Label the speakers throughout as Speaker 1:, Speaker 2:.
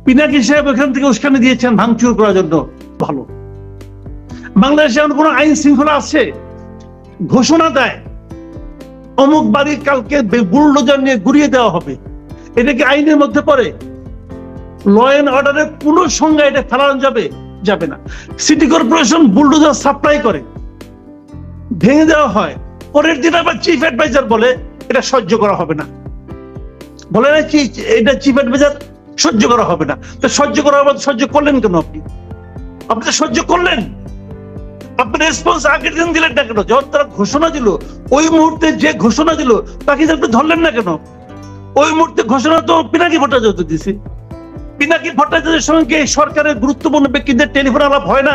Speaker 1: পিনাকি সাহেব এখান থেকে উস্কানি দিয়েছেন ভাঙচুর করার জন্য, ভালো। বাংলাদেশে এমন কোন আইন শৃঙ্খলা আছে? ঘোষণা দেয় অমুক বাড়ি কালকে বুলডোজার নিয়ে গুড়িয়ে দেওয়া হবে, এটা কি আইনের মধ্যে পড়ে? ল এন্ড অর্ডারের কোন সংজ্ঞা এটা ফেলানো যাবে? যাবে না। সিটি কর্পোরেশন বুলডোজার সাপ্লাই করে, ভেঙে দেওয়া হয়, পরের দিন আবার চিফ অ্যাডভাইজার বলে এটা সহ্য করা হবে না, বলে না কি এটা চিফ অ্যাডভাইজার সহ্য করা হবে না। তো সহ্য করা হবে, সহ্য করলেন কেন আপনি? আপনি তো সহ্য করলেন, আপনি রেসপন্স আগের দিন দিলেন না কেন? যখন তারা ঘোষণা দিল, ওই মুহূর্তে যে ঘোষণা দিল তাকে আপনি ধরলেন না কেন? ওই মুহূর্তে ঘোষণা তো পিনাকি ভট্টাচার্য দিছে। পিনাকি ভট্টাচার্যের সঙ্গে সরকারের গুরুত্বপূর্ণ ব্যক্তিদের টেলিফোন আলাপ হয় না?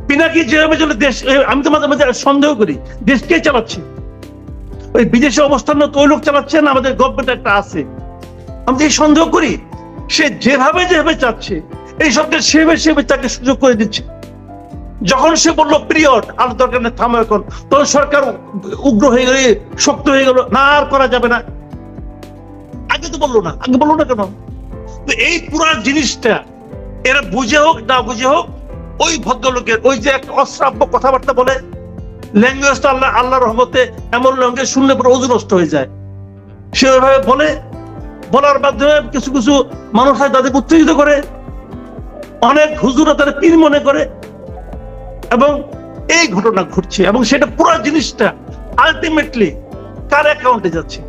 Speaker 1: পিনাকি যেভাবে চলে দেশ, আমি তো মাঝে মাঝে সন্দেহ করি দেশ কে চালাচ্ছে? ওই বিদেশে অবস্থানরত ওই লোক চালাচ্ছে না আমাদের গভর্নমেন্ট একটা আছে? আমি এই সন্দেহ করি সে যেভাবে চাচ্ছে এই সবটা সেভাবে তাকে সুযোগ করে দিচ্ছে। যখন সে বললো পিরিয়ড আর দরকার নেই, থামো এখন, তখন সরকার উগ্র হয়ে গেল, শক্ত হয়ে গেল, না আর করা যাবে না। আগে তো বললো না, আগে বললো না কেন? তো এই পুরো জিনিসটা এরা বুঝে হোক না বুঝে হোক, ওই ভদ্রলোকের ওই যে একটা অশ্রাব্য কথাবার্তা বলে, ল্যাঙ্গুয়েজটা আল্লাহ রহমতে এমন ল্যাঙ্গুয়েজ শুনলে পুরো ওজন নষ্ট হয়ে যায়। সে ওইভাবে বলে, বলার মাধ্যমে কিছু কিছু মানুষ হয় তাদের উত্তেজিত করে, অনেক হুজুরা তারা পীর মনে করে, এবং এই ঘটনা ঘটছে। এবং সেটা পুরো জিনিসটা আলটিমেটলি কার অ্যাকাউন্টে যাচ্ছে?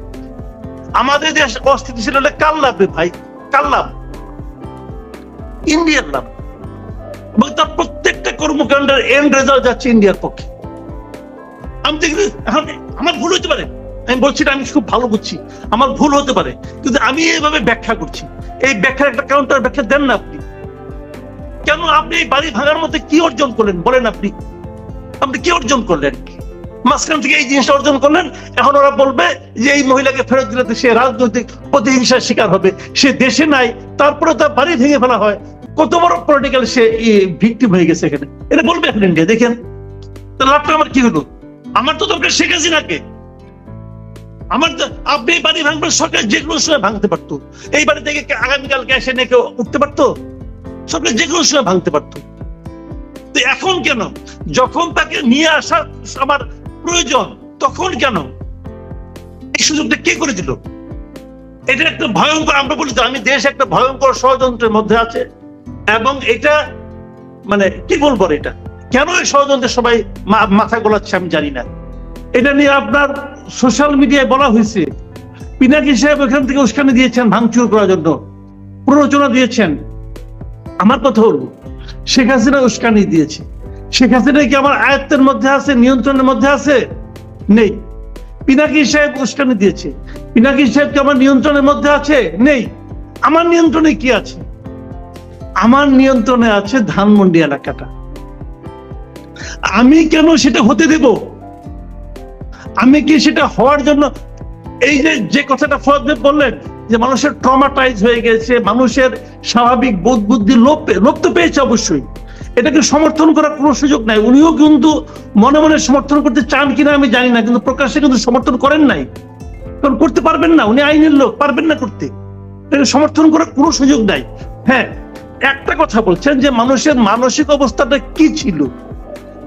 Speaker 1: আমাদের দেশ অস্থিতিশীল হলে কার লাভ রে ভাই? কার লাভ? ইন্ডিয়ার লাভ। এবং তার প্রত্যেকটা কর্মকাণ্ডের এন্ড রেজাল্ট যাচ্ছে ইন্ডিয়ার পক্ষে। আমি দেখি এখন আমার ভুল হতে পারে, আমি বলছি না, আমি খুব ভালো বুঝছি, আমার ভুল হতে পারে, কিন্তু আমি এইভাবে ব্যাখ্যা করছি। এই ব্যাখ্যার একটা কাউন্টার ব্যাখ্যা দেন না আপনি। কেন আপনি এই বাড়ি ভাঙার মধ্যে কি অর্জন করলেন বলেন? আপনি কি অর্জন করলেন? মাঝখান থেকে এই জিনিসটা অর্জন করলেন, এখন ওরা বলবে যে এই মহিলাকে ফেরত দিলে সে রাজনৈতিক প্রতিহিংসার শিকার হবে, সে দেশে নাই, তারপরে তার বাড়ি ভেঙে ফেলা হয়, কত বড় পলিটিক্যাল সে ভিকটিম হয়ে গেছে এখানে, এটা বলবে এখন ইন্ডিয়া। দেখেন লাভটা আমার কি হলো? আমার তো দরকার শেখ হাসিনাকে। আমার আপনি এই বাড়ি ভাঙবেন, সরকার যে কোনো সময় ভাঙতে পারতো, এই বাড়ি থেকে আগামীকালকে এসে নেকে উঠতে পারতো, সরকার যে কোনো সময় ভাঙতে পারতো। তো এখন কেন যখন তাকে নিয়ে আসা আমার প্রয়োজন তখন কেন এই সুযোগটা কে করে দিল? এটা একটা ভয়ঙ্কর, আমরা বলি তো আমি দেশ একটা ভয়ঙ্কর ষড়যন্ত্রের মধ্যে আছে, এবং এটা মানে কি বলবো, এটা কেন এই ষড়যন্ত্রে সবাই মাথা গোলাচ্ছে আমি জানি না। এটা নিয়ে আপনার সোশ্যাল মিডিয়ায় বলা হয়েছে পিনাকি সাহেব এখান থেকে উস্কানি দিয়েছেন ভাঙচুর করার জন্য, প্ররোচনা দিয়েছেন। আমার কথা হলো শেখ হাসিনা উস্কানি দিয়েছে। শেখ হাসিনা কি আমার আয়ত্তের মধ্যে আছে, নিয়ন্ত্রণের মধ্যে আছে? নেই। পিনাকি সাহেব উস্কানি দিয়েছে, পিনাকি সাহেব কি আমার নিয়ন্ত্রণের মধ্যে আছে? নেই। আমার নিয়ন্ত্রণে কি আছে? আমার নিয়ন্ত্রণে আছে ধানমন্ডি এলাকাটা। আমি কেন সেটা হতে দেব? আমি কি সেটা হওয়ার জন্য, এই যে কথাটা ফরাদ ভাই বললেন যে মানুষের ট্রমাটাইজ হয়ে গেছে, মানুষের স্বাভাবিক বোধ বুদ্ধি লোপ তো পেয়েছে অবশ্যই, এটাকে সমর্থন করার কোনো সুযোগ নাই। উনিও কিন্তু মনে মনে সমর্থন করতে চান কিনা আমি জানি না, কিন্তু প্রকাশ্যে কিন্তু সমর্থন করেন নাই, কারণ করতে পারবেন না, উনি আইনের লোক, পারবেন না করতে, এটাকে সমর্থন করার কোনো সুযোগ নাই। হ্যাঁ, একটা কথা বলছেন যে মানুষের মানসিক অবস্থাটা কি ছিল,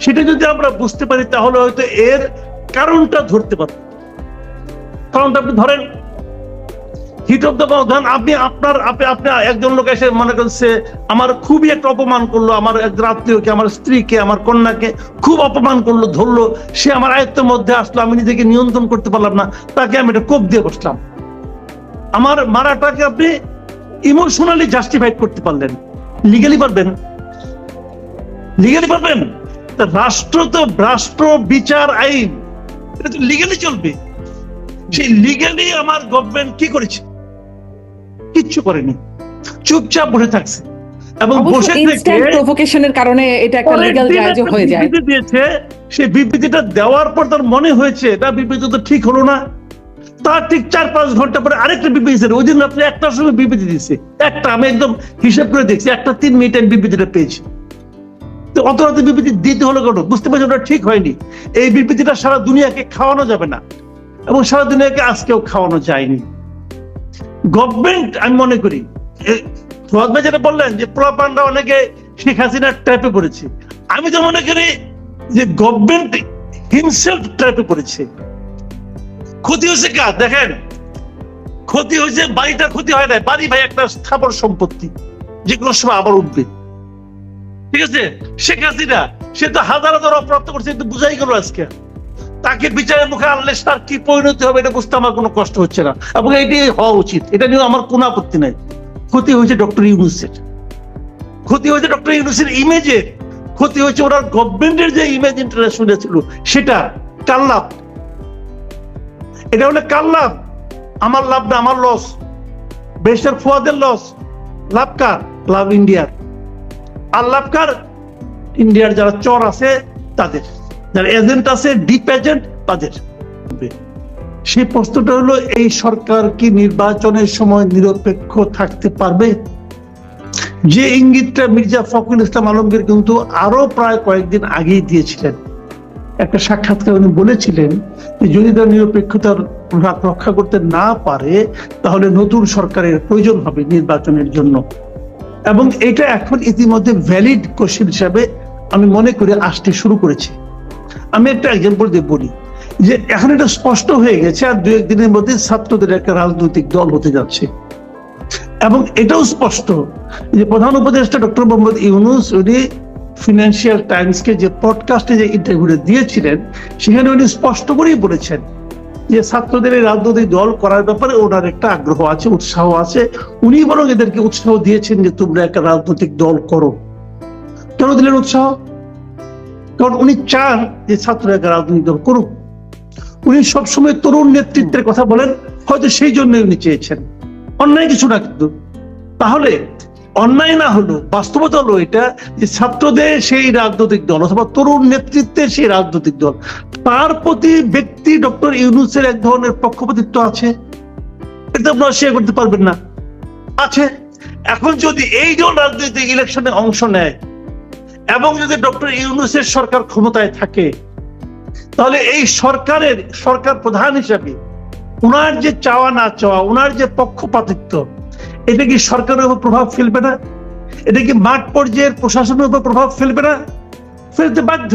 Speaker 1: সেটা যদি আমরা বুঝতে পারি তাহলে হয়তো এর কারণটা ধরতে পারবো। কারণটা আপনি ধরেন হিট অফ দ্য ধরেন আপনি একজন লোক এসে মনে করছে আমার খুবই একটা অপমান করলো, আমার একজন আত্মীয়কে, আমার স্ত্রীকে, আমার কন্যাকে খুব অপমান করলো, ধরলো, সে আমার আয়ত্তের মধ্যে আসলো, আমি নিজেকে নিয়ন্ত্রণ করতে পারলাম না, তাকে আমি একটা কোপ দিয়ে বসলাম। আমার মারাটাকে আপনি ইমোশনালি জাস্টিফাইড করতে পারলেন, লিগালি পারবেন? লিগালি পারবেন? রাষ্ট্র বিচার আইন এটা তো লিগালি চলবে। সেই লিগালি আমার গভর্নমেন্ট কি করেছে? কিচ্ছু করেনি, চুপচাপ বসে থাকছে, এবং বসে থেকে
Speaker 2: প্রভোকেশনের কারণে এটা একটা লিগ্যাল জায়জ হয়ে যায়।
Speaker 1: দিয়েছে, সেই বিবৃতিটা দেওয়ার পর তার মনে হয়েছে এটা বিবৃতি তো ঠিক হলো না, তার ঠিক 4-5 ঘন্টা পরে আরেকটা বিবৃতি, ওই দিন রাত্রে 1টার সময় বিবৃতি দিয়েছে, একটা, আমি একদম হিসাব করে দেখছি, 1টা 3 মিনিটের বিবৃতিটা পেয়েছি। তো অত রাতে বিবৃতি দিতে হলো কেন? বুঝতে পারছি ওটা ঠিক হয়নি। এই বিবৃতিটা সারা দুনিয়াকে খাওয়ানো যাবে না, এবং সারা দুনিয়াকে আজকেও খাওয়ানো যায়নি। গভর্নমেন্ট আমি মনে করি ফুয়াদ ভাই যেটা বললেন যে প্রপাগান্ডা অনেকে শেখ হাসিনার ট্র্যাপে পড়েছে, আমি তো মনে করি যে গভর্নমেন্ট হিমসেলফ ট্র্যাপে পড়েছে। ক্ষতি হয়েছে কার দেখেন, ক্ষতি হয়েছে বাড়িটা, ক্ষতি হয় না, বাড়ি ভাই একটা স্থাবর সম্পত্তি, যে কোনো সময় আবার উঠবে। ঠিক আছে, শেখ হাসিনা সে তো হাজার হাজার অপরাধ করছে, কিন্তু বুঝাই গেল আজকে তাকে বিচারের মুখে আনলে তার কি পরিণতি হবে এটা বুঝতে আমার কোনো কষ্ট হচ্ছে না, এবং এটাই হওয়া উচিত, এটা নিয়ে আমার কোনো আপত্তি নাই। ক্ষতি হয়েছে ডক্টর ইউনূসের, ক্ষতি হয়েছে ডক্টর ইউনূসের ইমেজের, ক্ষতি হয়েছে ওনার গভর্নমেন্টের যে ইমেজ ইন্টারন্যাশনাল ছিল সেটা। কার লাভ? এটা হলে কার লাভ? আমার লাভ না, আমার লস। বেশার ফুয়াদের লস, লাভ কার? লাভ ইন্ডিয়ার। আর লাভ কার? ইন্ডিয়ার যারা চর আছে তাদের, যারা এজেন্ট আছে, ডিপ এজেন্ট তাদের। সেই প্রশ্নটা হলো, এই সরকার কি নির্বাচনের সময় নিরপেক্ষ থাকতে পারবে? যে ইঙ্গিতটা মির্জা ফখরুল ইসলাম আলমগীর কিন্তু আরো প্রায় কয়েকদিন আগেই দিয়েছিলেন, একটা সাক্ষাৎকারে উনি বলেছিলেন যে যদি তারা নিরপেক্ষতার রক্ষা করতে না পারে তাহলে নতুন সরকারের প্রয়োজন হবে নির্বাচনের জন্য। এবং এটা এখন ইতিমধ্যে ভ্যালিড কোশ্চেন হিসাবে আমি মনে করি আসতে শুরু করেছে। আমি একটা এক্সাম্পল দিয়ে বলি যে এখন এটা স্পষ্ট হয়ে গেছে আর দু একদিনের মধ্যে ছাত্রদের একটা রাজনৈতিক দল হতে যাচ্ছে। এবং এটাও স্পষ্ট যে প্রধান উপদেষ্টা ডক্টর মোহাম্মদ ইউনূস উনি ফিনান্সিয়াল টাইমসকে যে পডকাস্টে যে ইন্টারভিউটা দিয়েছিলেন সেখানে উনি স্পষ্ট করেই বলেছেন যে ছাত্রদের এই রাজনৈতিক দল করার ব্যাপারে ওনার একটা আগ্রহ আছে, উৎসাহ আছে। উনি বরং এদেরকে উৎসাহ দিয়েছেন যে তোমরা একটা রাজনৈতিক দল করো। কেন দিলেন উৎসাহ? কারণ উনি চান যে ছাত্ররা একটা রাজনৈতিক দল করুক। উনি সবসময় তরুণ নেতৃত্বের কথা বলেন, হয়তো সেই জন্য উনি চেয়েছেন, অন্যায় কিছু না। কিন্তু তাহলে অন্যায় না হলো, বাস্তবতা হলো এটা যে ছাত্রদের সেই রাজনৈতিক দল অথবা তরুণ নেতৃত্বের সেই রাজনৈতিক দল, তার প্রতি ব্যক্তি ডক্টর ইউনূসের এক ধরনের পক্ষপাতিত্ব আছে, এটা আপনারা শেয়ার করতে পারবেন না, আছে। এখন যদি এই দল রাজনৈতিক ইলেকশনে অংশ নেয় এবং যদি ডক্টর ইউনূসের সরকার ক্ষমতায় থাকে, তাহলে এই সরকার প্রধান হিসাবে উনার যে চাওয়া না চাওয়া, উনার যে পক্ষপাতিত্ব, এটা কি সরকারের উপর প্রভাব ফেলবে না? এটা কি মাঠ পর্যায়ের প্রশাসনের উপর প্রভাব ফেলবে না? ফেলতে বাধ্য।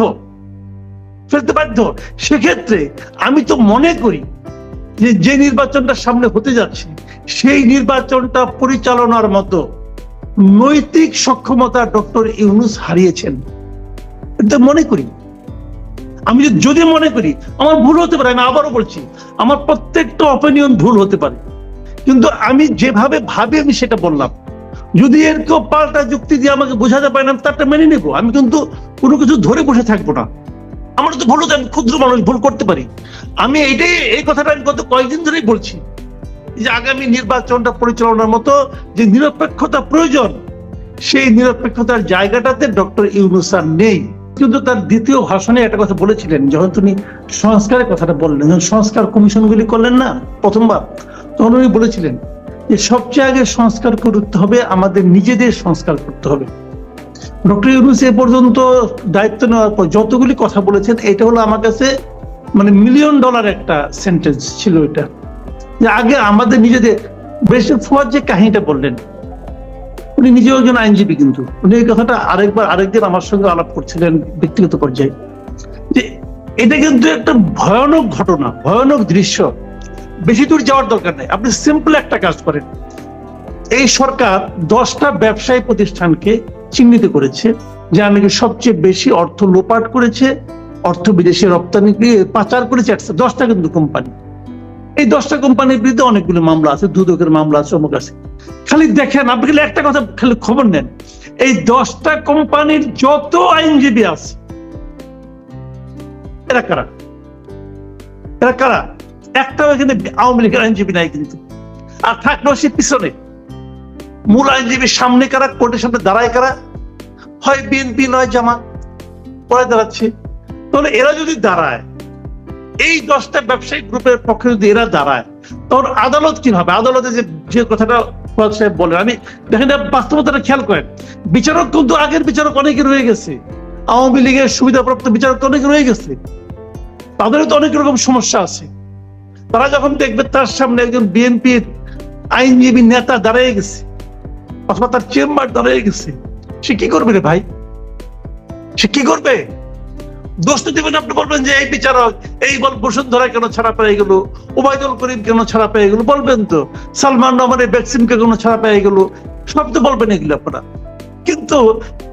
Speaker 1: সেক্ষেত্রে আমি তো মনে করি যে নির্বাচনটা সামনে হতে যাচ্ছে সেই নির্বাচনটা পরিচালনার মতো নৈতিক সক্ষমতা ডক্টর ইউনূস হারিয়েছেন, এটা মনে করি। আমি যদি মনে করি, আমার ভুল হতে পারে, আমি আবারও বলছি আমার প্রত্যেকটা অপিনিয়ন ভুল হতে পারে, কিন্তু আমি যেভাবে ভাবি আমি সেটা বললাম। যদি এর কেউ পাল্টা যুক্তি দিয়ে আমাকে বোঝাতে পারে না, তারটা মেনে নেবো। আমি কিন্তু কোনো কিছু ধরে বসে থাকবো না। আমার তো ভুল হতে, আমি ক্ষুদ্র মানুষ, ভুল করতে পারি। আমি এই কথাটা আমি গত কয়েকদিন ধরেই বলছি যে আগামী নির্বাচনটা পরিচালনার মতো যে নিরপেক্ষতা প্রয়োজন, সেই নিরপেক্ষতার জায়গাটাতে ডক্টর ইউনূস আর নেই। কিন্তু তার দ্বিতীয় ভাষণে একটা কথা বলেছিলেন, যখন তিনি সংস্কারের কথাটা বললেন, যখন সংস্কার কমিশনগুলি করলেন না প্রথমবার, তখন উনি বলেছিলেন যে সবচেয়ে আগে সংস্কার করতে হবে, আমাদের নিজেদের সংস্কার করতে হবে। ডক্টর ইউনূস এ পর্যন্ত দায়িত্ব নেওয়ার পর যতগুলি কথা বলেছেন, এটা হলো আমার কাছে মানে $1 মিলিয়ন একটা সেন্টেন্স ছিল এটা, যে আগে আমাদের নিজেদের। বেশি ফুয়াদ যে কাহিনীটা বললেন, উনি নিজেও একজন আইনজীবী, কিন্তু উনি এই কথাটা আরেকদিন আমার সঙ্গে আলাপ করছিলেন ব্যক্তিগত পর্যায়ে, যে এটা কিন্তু একটা ভয়ানক ঘটনা, ভয়ানক দৃশ্য। বেশি দূর যাওয়ার দরকার নেই, আপনি সিম্পল একটা কাজ করেন। এই সরকার 10টা ব্যবসায়ী প্রতিষ্ঠানকে চিহ্নিত করেছে যা নাকি সবচেয়ে বেশি অর্থ লোপাট করেছে, অর্থ বিদেশে রপ্তানি পাচার করেছে। 10টা কিন্তু কোম্পানি, এই 10টা কোম্পানির বিরুদ্ধে অনেকগুলো মামলা আছে, দুদকের মামলা আছে, অমুক আছে। খালি দেখেন, আপনি খালি একটা কথা খালি খবর নেন, এই 10টা কোম্পানির যত আইনজীবী আছে এরা কারা? একটাও এখানে আওয়ামী লীগের আইনজীবী নাই কিন্তু। আর থাকলেও সে পিছনে মূল আইনজীবীর সামনে কারা, কোর্টের সামনে দাঁড়ায় কারা? হয় বিএনপি নয় জামাত, পরে দাঁড়াচ্ছে। তাহলে এরা যদি দাঁড়ায়, এই 10টা ব্যবসায়ী গ্রুপের পক্ষে যদি এরা দাঁড়ায়, তখন আদালত কি হবে? আদালতে যে কথাটা সাহেব বলেন, আমি দেখেন বাস্তবতাটা খেয়াল করেন, বিচারক কিন্তু আগের বিচারক অনেকে রয়ে গেছে, আওয়ামী লীগের সুবিধাপ্রাপ্ত বিচারক অনেকে রয়ে গেছে, তাদেরও তো অনেক রকম সমস্যা আছে। তারা যখন দেখবে তার সামনে একজন বিএনপির আইনজীবী নেতা দাঁড়িয়ে গেছে অথবা তার চেম্বার দাঁড়িয়ে গেছে, সে কি করবে রে ভাই? সে কি করবে? দোষ তো দিবেন, আপনি বলবেন যে এই বিচারক, এই বসুন্ধরা কেন ছাড়া পেয়ে গেল, ওবায়দুল করিম কেন ছাড়া পেয়ে গেল, বলবেন তো সালমান রহমানের ভ্যাকসিনকে কেন ছাড়া পেয়ে গেল, সব তো বলবেন এগুলো আপনারা। কিন্তু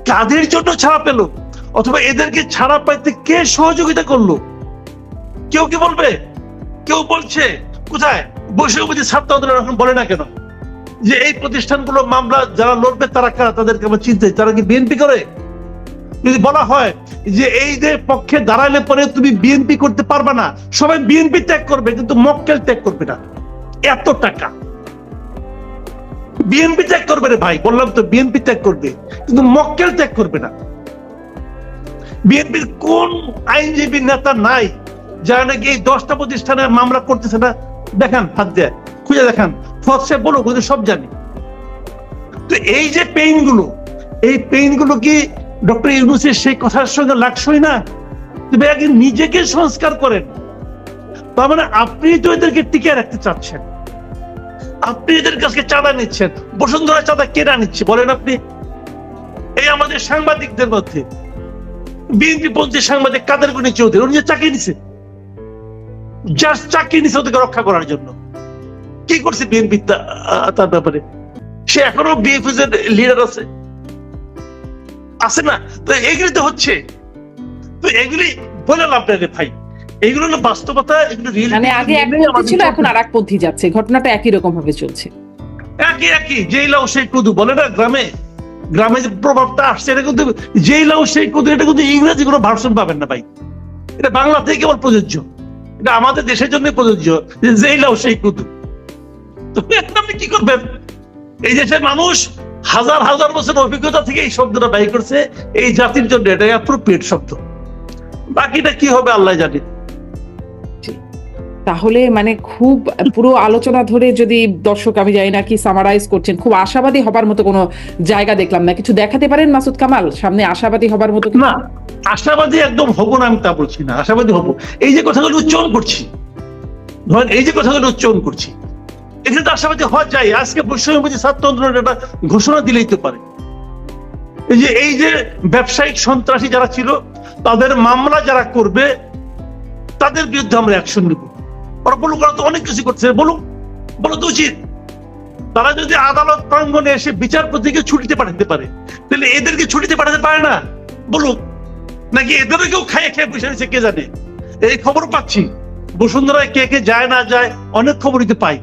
Speaker 1: কাদের জন্য ছাড়া পেল অথবা এদেরকে ছাড়া পাইতে কে সহযোগিতা করলো? কেউ কি বলবে? কেউ বলছে? কোথায়? বৈষম্যবিধি ছাত্র আন্দোলন এখন বলে না কেন যে এই প্রতিষ্ঠানগুলো মামলা যারা লড়বে তারা কারা, তাদেরকে আমার চিন্তা, তারা কি বিএনপি করে? যদি বলা হয় যে এই যে পক্ষে দাঁড়ালে পরে তুমি বিএনপি করতে পারবে না, সবাই বিএনপি ত্যাগ করবে কিন্তু মক্কেল ত্যাগ করবে না, এত টাকা বিএনপি ত্যাগ করবে রে ভাই, বললাম তো বিএনপি ত্যাগ করবে কিন্তু মক্কেল ত্যাগ করবে না। বিএনপির কোন আইনজীবী নেতা নাই যারা নাকি এই 10টা প্রতিষ্ঠানের মামলা করতেছে না? দেখান, হাত দেয় খুঁজে দেখান, ফত সাহেব বলো, সব জানি। তো এই যে পেইন গুলো, এই পেইন গুলো কি ডক্টর ইউনূসের সেই কথার সঙ্গে লাগছই না? তবে আগে নিজেকে সংস্কার করেন। তার মানে আপনি তো এদেরকে টিকে রাখতে চাচ্ছেন, আপনি এদের কাছে চাঁদা নিচ্ছেন। বসুন্ধরা চাঁদা কেনা নিচ্ছে বলেন আপনি? এই আমাদের সাংবাদিকদের মধ্যে বিএনপি পন্থী সাংবাদিক কাদের গনি চৌধুরী, উনি যে চাকরি নিছে, জাস্ট চাকরি নিছে ওদেরকে রক্ষা করার জন্য। কি করছে বিএনপি তার ব্যাপারে? সে এখনো বিএনপি এর লিডার আছে, আছে না? তো এগুলি তো হচ্ছে, তো এগুলি বলে লাভ নাই রে ভাই, এগুলো হলো বাস্তবতা, এগুলো
Speaker 2: মানে আগে এক পন্থী ছিল, এখন আর এক পন্থী যাচ্ছে, ঘটনাটা একই রকম ভাবে চলছে।
Speaker 1: একই যেই লাও সেই কুদু বলে না গ্রামে, গ্রামে যে প্রভাবটা আসছে এটা কিন্তু যেই লাও সেই কুদু, এটা কিন্তু ইংরেজি কোনো ভার্সন পাবেন না ভাই, এটা বাংলাতেই কেবল প্রযোজ্য, এটা আমাদের দেশের জন্য প্রযোজ্য, যেই লাও সেই কুদু। তো আপনি কি করবেন? এই দেশের মানুষ হাজার হাজার বছর অভিজ্ঞতা থেকে এই শব্দটা ব্যয় করছে, এই জাতির জন্য এটা অ্যাপ্রোপ্রিয়েট শব্দ, বাকিটা কি হবে আল্লাহ জানে।
Speaker 2: তাহলে মানে খুব পুরো আলোচনা ধরে যদি দর্শক, আমি জানি না কি সামারাইজ করছেন, খুব আশাবাদী হবার মতো কোনো জায়গা দেখলাম না। কিছু দেখাতে পারেন মাসুদ কামাল সামনে আশাবাদী হবার মতো?
Speaker 1: না, আশাবাদী একদম হবো না, আমি তা বলছি না, আশাবাদী হবো। এই যে কথাগুলো উচ্চারণ করছি, ধরেন এই যে কথাগুলো উচ্চারণ করছি, এখানে তো আশাবাদী হওয়া যায়। আজকে বৈষম্যবিধি ছাত্র আন্দোলন একটা ঘোষণা দিলেই তো পারে, এই যে ব্যবসায়িক সন্ত্রাসী যারা ছিল তাদের মামলা যারা করবে তাদের বিরুদ্ধে আমরা অ্যাকশন নিব। ওরা বলুক, ওরা তো অনেক কিছু করছে, বলুক, বলো তো উচিত। তারা যদি আদালত প্রাঙ্গণে এসে বিচারপতিকে ছুটিতে পাঠাতে পারে, তাহলে এদেরকে ছুটিতে পাঠাতে পারে না? বলুক। নাকি এদেরকেও খাইয়ে খেয়ে বসে নিচ্ছে কে জানে? এই খবর পাচ্ছি বসুন্ধরায় কে কে যায় না যায়, অনেক খবরই তো পাই,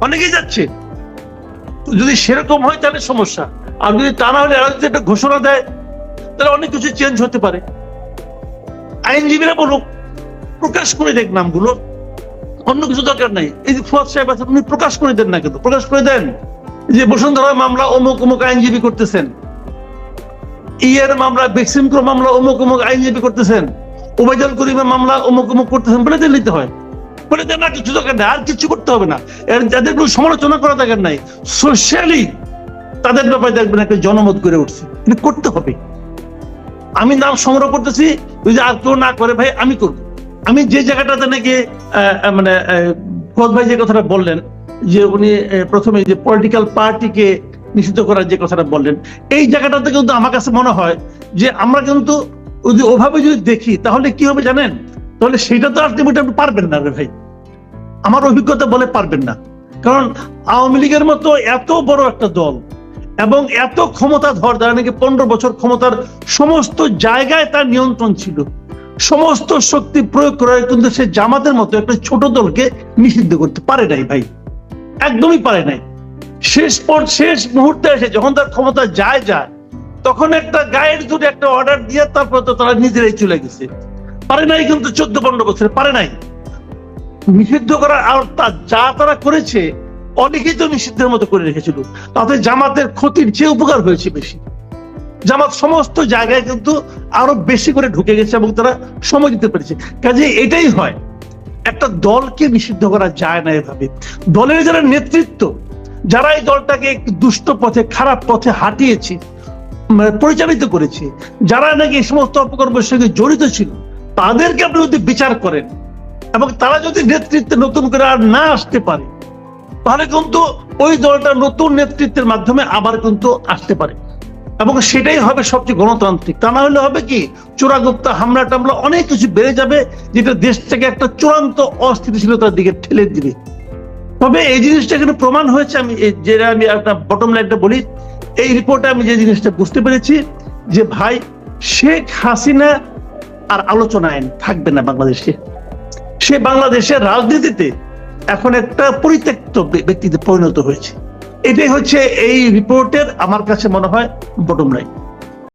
Speaker 1: অনেকেই যাচ্ছে। যদি সেরকম হয় তাহলে সমস্যা, আর যদি তা না হলে এরা যদি একটা ঘোষণা দেয় তাহলে অনেক কিছু চেঞ্জ হতে পারে। আইনজীবীরা বলুক, প্রকাশ করে দেখ নামগুলো, অন্য কিছু দরকার নাই। এই যে ফুয়াদ সাহেব আছেন, উনি প্রকাশ করে দেন না, কিন্তু প্রকাশ করে দেন যে বসুন্ধরা মামলা অমুক অমুক আইনজীবী করতেছেন, ইয়ের মামলা, বেক্সিমকো মামলা অমুক অমুক আইনজীবী করতেছেন, ওবায়দুল করিমের মামলা অমুক অমুক করতেছেন, বলে দিয়ে নিতে হয়, বলে দেন না, কিছু দরকার নেই, আর কিছু করতে হবে না। যাদের কোনো সমালোচনা করা দরকার নাই, সোশ্যালি তাদের ব্যাপারে দেখবেন একটা জনমত গড়ে উঠছে, কিন্তু করতে হবে। আমি নাম সংগ্রহ করতেছি, যদি আর কেউ না করে ভাই আমি করবো। আমি যে জায়গাটাতে নাকি মানে ফদ ভাই যে কথাটা বললেন যে উনি প্রথমে যে পলিটিক্যাল পার্টিকে নিষিদ্ধ করার যে কথাটা বললেন, এই জায়গাটাতে কিন্তু আমার কাছে মনে হয় যে আমরা কিন্তু যদি ওভাবে যদি দেখি তাহলে কি হবে জানেন? তাহলে সেটা তো আলটিমেটলি আপনি পারবেন না রে ভাই, আমার অভিজ্ঞতা বলে পারবেন না। কারণ আওয়ামী লীগের মতো এত বড় একটা দল এবং এত ক্ষমতাধর, যারা নাকি 15 বছর ক্ষমতার সমস্ত জায়গায় তার নিয়ন্ত্রণ ছিল, সমস্ত শক্তি প্রয়োগ করে, কিন্তু সে জামাতের মতো একটা ছোট দলকে নিষিদ্ধ করতে পারে নাই ভাই, একদমই পারে নাই। শেষ মুহূর্তে এসে যখন তার ক্ষমতা যায় তখন একটা গায়ের জোরে একটা অর্ডার দিয়ে তারপর তো তারা নিজেরাই চলে গেছে, পারে নাই। কিন্তু 14-15 বছরে পারে নাই নিষিদ্ধ করার। আর যা তারা করেছে অলিখিত নিষিদ্ধের মতো করে রেখেছিল, তাতে জামাতের ক্ষতির চেয়ে উপকার হয়েছে বেশি। জামাত সমস্ত জায়গায় কিন্তু আরো বেশি করে ঢুকে গেছে এবং তারা সময় দিতে পেরেছে। কাজে এটাই হয়, একটা দলকে নিষিদ্ধ করা যায় না এভাবে। দলের যারা নেতৃত্ব, যারা এই দলটাকে একটু দুষ্ট পথে, খারাপ পথে হাঁটিয়েছে, পরিচালিত করেছে, যারা নাকি এই সমস্ত অপকর্মের সঙ্গে জড়িত ছিল, তাদেরকে আপনি যদি বিচার করেন এবং তারা যদি নেতৃত্বে নতুন করে আর না আসতে পারে, তাহলে কিন্তু ওই দলটা নতুন নেতৃত্বের মাধ্যমে আবার কিন্তু আসতে পারে, এবং সেটাই হবে সবচেয়ে গণতান্ত্রিক। তা না হলে হবে কি, চোরাগুপ্তা হামলা টামলা অনেক কিছু বেড়ে যাবে, যেটা দেশটাকে একটা চূড়ান্ত অস্থিতিশীলতার দিকে ঠেলে দিবে। তবে এই জিনিসটা এখানে প্রমাণ হয়েছে, যেটা আমি একটা বটম লাইনটা বলি, এই রিপোর্টে আমি যে জিনিসটা বুঝতে পেরেছি যে ভাই, শেখ হাসিনা আর আলোচনায় থাকবে না বাংলাদেশে। সে বাংলাদেশের রাজনীতিতে এখন একটা পরিত্যক্ত ব্যক্তিতে পরিণত হয়েছে। এটাই হচ্ছে এই রিপোর্টের আমার কাছে মনে হয় বটম লাইন।